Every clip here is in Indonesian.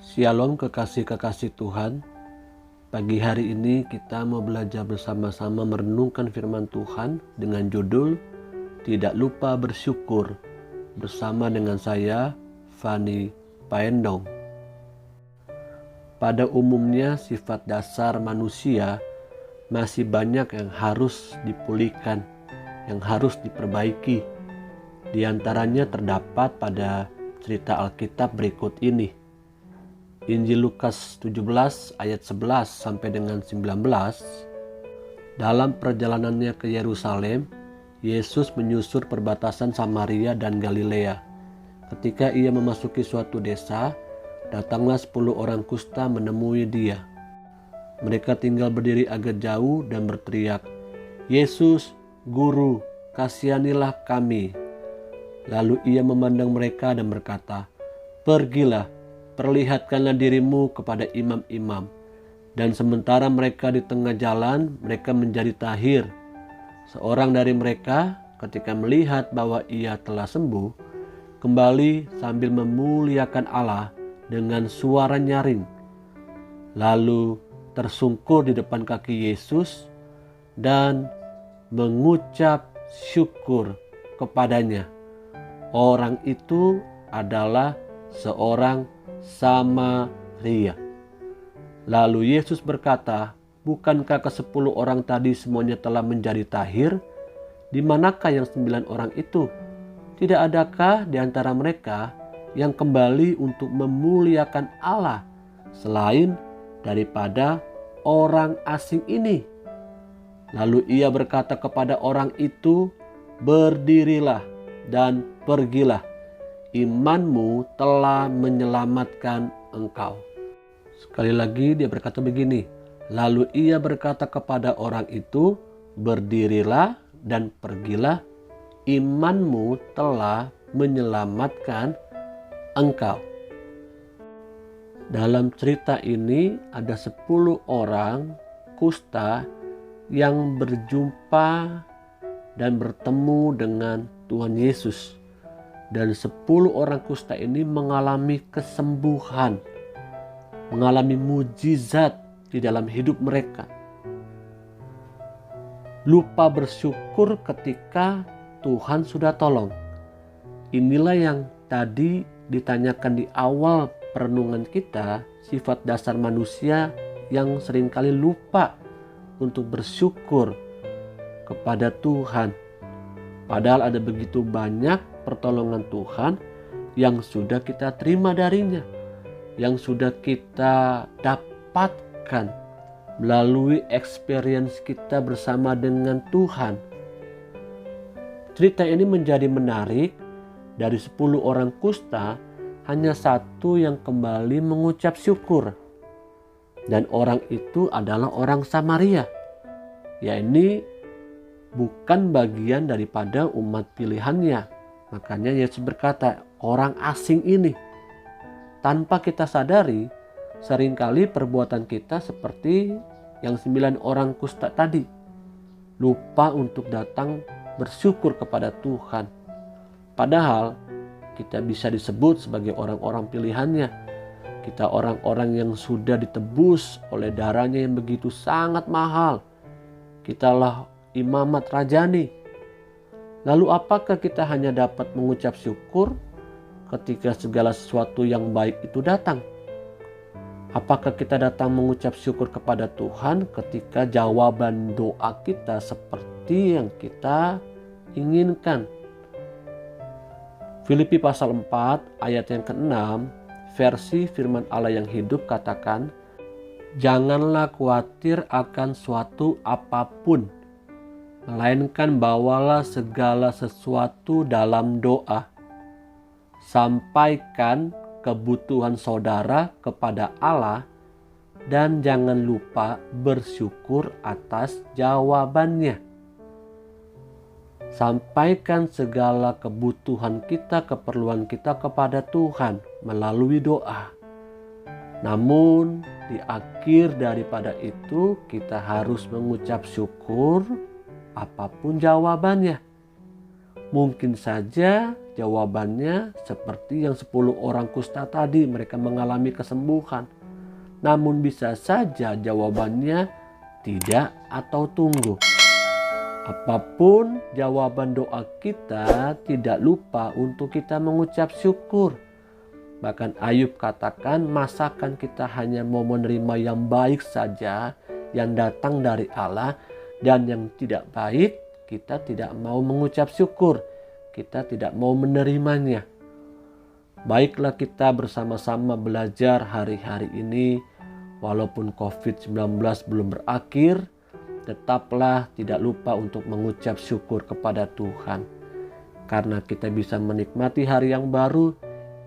Shalom kekasih-kekasih Tuhan. Pagi hari ini kita mau belajar bersama-sama merenungkan firman Tuhan dengan judul Tidak Lupa Bersyukur bersama dengan saya, Fani Paendong. Pada umumnya sifat dasar manusia masih banyak yang harus dipulihkan, yang harus diperbaiki. Di antaranya terdapat pada cerita Alkitab berikut ini. Injil Lukas 17 ayat 11 sampai dengan 19. Dalam perjalanannya ke Yerusalem, Yesus menyusur perbatasan Samaria dan Galilea. Ketika ia memasuki suatu desa, datanglah 10 orang kusta menemui dia. Mereka tinggal berdiri agak jauh dan berteriak, "Yesus, Guru, kasihanilah kami." Lalu ia memandang mereka dan berkata, "Pergilah, perlihatkanlah dirimu kepada imam-imam." Dan sementara mereka di tengah jalan, mereka menjadi tahir. Seorang dari mereka ketika melihat bahwa ia telah sembuh, kembali sambil memuliakan Allah dengan suara nyaring. Lalu tersungkur di depan kaki Yesus dan mengucap syukur kepadanya. Orang itu adalah seorang Samaria. Lalu Yesus berkata, "Bukankah ke-10 orang tadi semuanya telah menjadi tahir? Di manakah yang 9 orang itu? Tidak adakah di antara mereka yang kembali untuk memuliakan Allah selain daripada orang asing ini?" Lalu ia berkata kepada orang itu, "Berdirilah dan pergilah. Imanmu telah menyelamatkan engkau." Sekali lagi dia berkata begini. Lalu ia berkata kepada orang itu, "Berdirilah dan pergilah. Imanmu telah menyelamatkan engkau." Dalam cerita ini ada 10 orang kusta yang berjumpa dan bertemu dengan Tuhan Yesus. Dan 10 orang kusta ini mengalami kesembuhan, mengalami mujizat di dalam hidup mereka. Lupa bersyukur ketika Tuhan sudah tolong. Inilah yang tadi ditanyakan di awal perenungan kita, sifat dasar manusia yang seringkali lupa untuk bersyukur kepada Tuhan. Padahal ada begitu banyak pertolongan Tuhan yang sudah kita terima darinya, yang sudah kita dapatkan melalui experience kita bersama dengan Tuhan. Cerita ini menjadi menarik. Dari 10 orang kusta, hanya satu yang kembali mengucap syukur. Dan orang itu adalah orang Samaria. Ya, ini bukan bagian daripada umat pilihannya. Makanya Yesus berkata, orang asing ini. Tanpa kita sadari, seringkali perbuatan kita seperti yang 9 orang kusta tadi. Lupa untuk datang bersyukur kepada Tuhan. Padahal kita bisa disebut sebagai orang-orang pilihannya. Kita orang-orang yang sudah ditebus oleh darahnya yang begitu sangat mahal. Kitalah imamat rajani. Lalu apakah kita hanya dapat mengucap syukur ketika segala sesuatu yang baik itu datang? Apakah kita datang mengucap syukur kepada Tuhan ketika jawaban doa kita seperti yang kita inginkan? Filipi pasal 4 ayat yang ke-6, versi firman Allah yang hidup katakan, "Janganlah khawatir akan suatu apapun, melainkan bawalah segala sesuatu dalam doa. Sampaikan kebutuhan saudara kepada Allah dan jangan lupa bersyukur atas jawabannya." Sampaikan segala kebutuhan kita, keperluan kita kepada Tuhan melalui doa. Namun di akhir daripada itu kita harus mengucap syukur apapun jawabannya. Mungkin saja Jawabannya seperti yang 10 orang kusta tadi, mereka mengalami kesembuhan. Namun bisa saja jawabannya tidak atau tunggu. Apapun jawaban doa kita, tidak lupa untuk kita mengucap syukur. Bahkan Ayub katakan, masakan kita hanya mau menerima yang baik saja yang datang dari Allah, dan yang tidak baik kita tidak mau mengucap syukur, kita tidak mau menerimanya. Baiklah kita bersama-sama belajar hari-hari ini, walaupun COVID-19 belum berakhir, tetaplah tidak lupa untuk mengucap syukur kepada Tuhan. Karena kita bisa menikmati hari yang baru,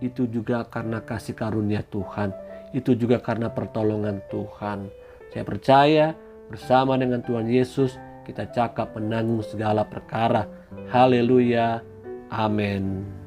itu juga karena kasih karunia Tuhan. Itu juga karena pertolongan Tuhan. Saya percaya bersama dengan Tuhan Yesus kita cakap menanggung segala perkara. Haleluya. Amin.